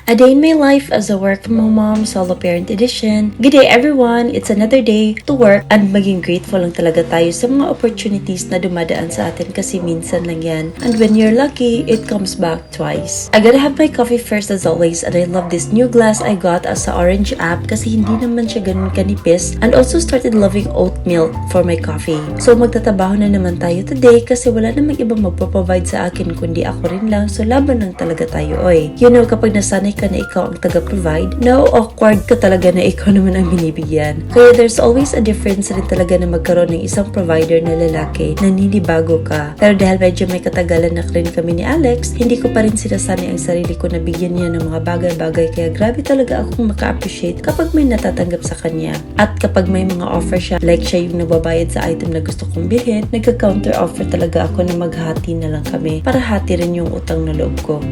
A Day in My Life as a Work From Home Mom Solo Parent Edition. Good day everyone! It's another day to work and maging grateful lang talaga tayo sa mga opportunities na dumadaan sa atin kasi minsan lang yan. And when you're lucky, it comes back twice. I gotta have my coffee first as always and I love this new glass I got as sa Orange app kasi hindi naman siya ganun kanipis and also started loving oat milk for my coffee. So magtatabaho na naman tayo today kasi wala namang ibang magpo-provide sa akin kundi ako rin lang so laban lang talaga tayo oy. You know kapag nasanay ka na ikaw ang taga-provide, no awkward ka talaga na ikaw naman ang binibigyan. Kaya there's always a difference rin talaga na magkaroon ng isang provider na lalaki na ninibago ka. Pero dahil medyo may katagalan na rin kami ni Alex, hindi ko pa rin sinasanay ang sarili ko na bigyan niya ng mga bagay-bagay kaya grabe talaga akong maka-appreciate kapag may natatanggap sa kanya. At kapag may mga offer siya, like siya yung nababayad sa item na gusto kong bilhin, nagka-counter offer talaga ako na maghati na lang kami para hati rin yung utang na loob ko.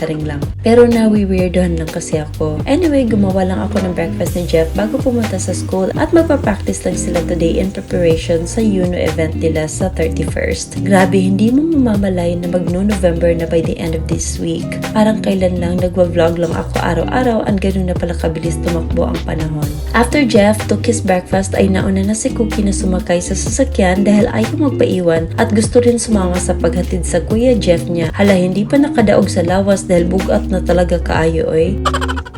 Saring lang. Pero nawi-weirdohan lang kasi ako. Anyway, gumawa lang ako ng breakfast ni Jeff bago pumunta sa school at magpa-practice lang sila today in preparation sa UNO event nila sa 31st. Grabe, hindi mo mamamalay na mag-November na by the end of this week. Parang kailan lang nagwa-vlog lang ako araw-araw and ganun na pala kabilis tumakbo ang panahon. After Jeff took his breakfast ay nauna na si Cookie na sumakay sa sasakyan dahil ayaw magpaiwan at gusto rin sumama sa paghatid sa Kuya Jeff niya. Hala, hindi pa nakadaog sa lawas dahil bugat na talaga kaayo oy.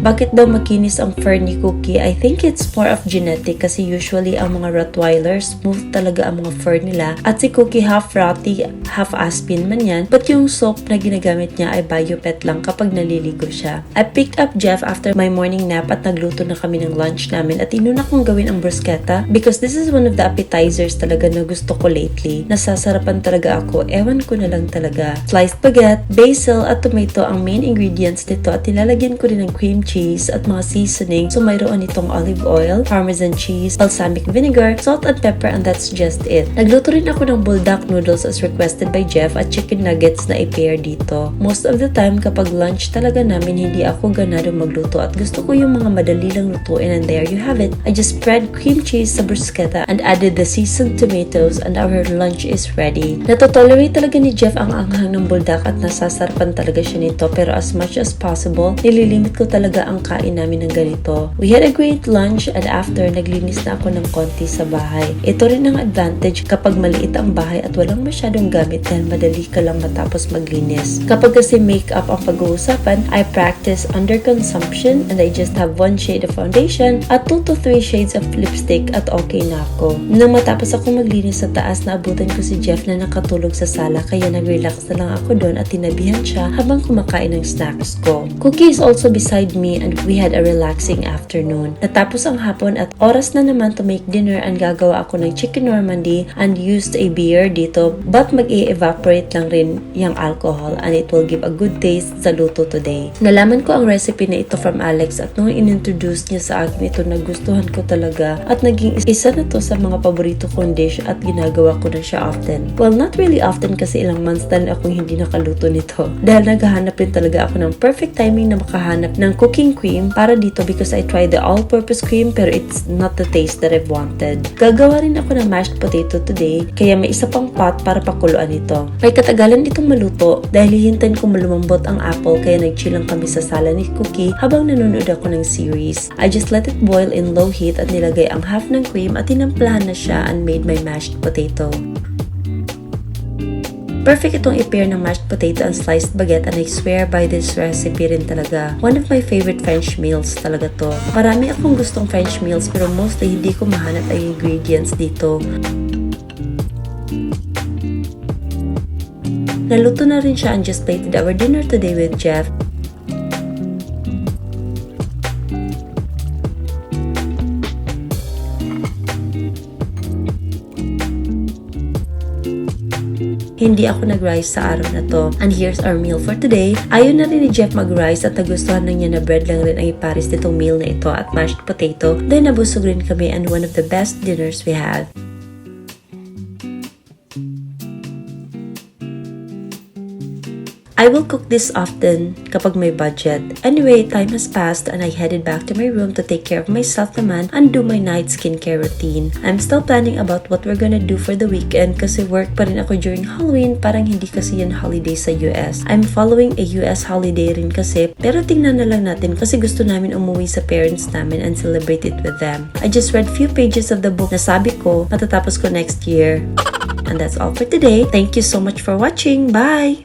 Bakit daw makinis ang fur ni Cookie? I think it's more of genetic kasi usually ang mga Rottweilers smooth talaga ang mga fur nila at si Cookie half Rottie, half Aspin man yan but yung soap na ginagamit niya ay Biopet lang kapag naliligo siya. I picked up Jeff after my morning nap at nagluto na kami ng lunch namin at inuna kong gawin ang bruschetta because this is one of the appetizers talaga na gusto ko lately. Nasasarapan talaga ako, ewan ko na lang talaga. Sliced baguette, basil at tomato ang main ingredients nito at nilalagyan ko rin ng cream cheese at mga seasoning. So mayroon itong olive oil, parmesan cheese, balsamic vinegar, salt and pepper and that's just it. Nagluto rin ako ng buldak noodles as requested by Jeff at chicken nuggets na i-pair dito. Most of the time kapag lunch talaga namin hindi ako ganado magluto at gusto ko yung mga madali lang lutuin and there you have it. I just spread cream cheese sa bruschetta and added the seasoned tomatoes and our lunch is ready. Natotolerate talaga ni Jeff ang anghang ng buldak at nasasarapan talaga siya nito pero as much as possible, nililimit ko talaga ang kain namin ng ganito. We had a great lunch and after, naglinis na ako ng konti sa bahay. Ito rin ang advantage kapag maliit ang bahay at walang masyadong gamit dahil madali ka lang matapos maglinis. Kapag kasi makeup ang pag-uusapan, I practice under consumption and I just have 1 shade of foundation at 2 to 3 shades of lipstick at okay na ako. Nang matapos ako maglinis sa taas, naabutan ko si Jeff na nakatulog sa sala kaya nag-relax na lang ako doon at tinabihan siya habang kumakain ng snacks ko. Cookie is also beside me and we had a relaxing afternoon. Natapos ang hapon at oras na naman to make dinner and gagawa ako ng chicken Normandy and used a beer dito but mag-e-evaporate lang rin yung alcohol and it will give a good taste sa luto today. Nalaman ko ang recipe na ito from Alex at nung in-introduce niya sa akin ito nagustuhan ko talaga at naging isa na to sa mga paborito kong dish at ginagawa ko na siya often. Well, not really often kasi ilang months na akong hindi nakaluto nito dahil naghahanap rin talaga ako ng perfect timing na makahanap ng cooking cream para dito because I tried the all-purpose cream pero it's not the taste that I've wanted. Gagawa rin ako ng mashed potato today kaya may isa pang pot para pakuluan ito. May katagalan itong maluto dahil hihintayin kong malumambot ang apple kaya nag-chill lang kami sa sala ni Cookie habang nanonood ako ng series. I just let it boil in low heat at nilagay ang half ng cream at tinamplahan na siya and made my mashed potato. Perfect itong i-pair ng mashed potato and sliced baguette and I swear by this recipe rin talaga. One of my favorite French meals talaga to. Marami akong gustong French meals pero mostly hindi ko mahanap ang ingredients dito. Naluto na rin siya and just plated our dinner today with Jeff. Hindi ako nag-rice sa araw na to. And here's our meal for today. Ayaw na rin ni Jeff mag-rice at nagustuhan lang niya na bread lang rin ang ipares nitong meal na ito at mashed potato. Then nabusog rin kami and one of the best dinners we had. I will cook this often kapag may budget. Anyway, time has passed and I headed back to my room to take care of myself naman and do my night skincare routine. I'm still planning about what we're gonna do for the weekend kasi work pa rin ako during Halloween, parang hindi kasi yan holiday sa US. I'm following a US holiday rin kasi, pero tingnan na lang natin kasi gusto namin umuwi sa parents namin and celebrate it with them. I just read few pages of the book na sabi ko matatapos ko next year. And that's all for today. Thank you so much for watching. Bye!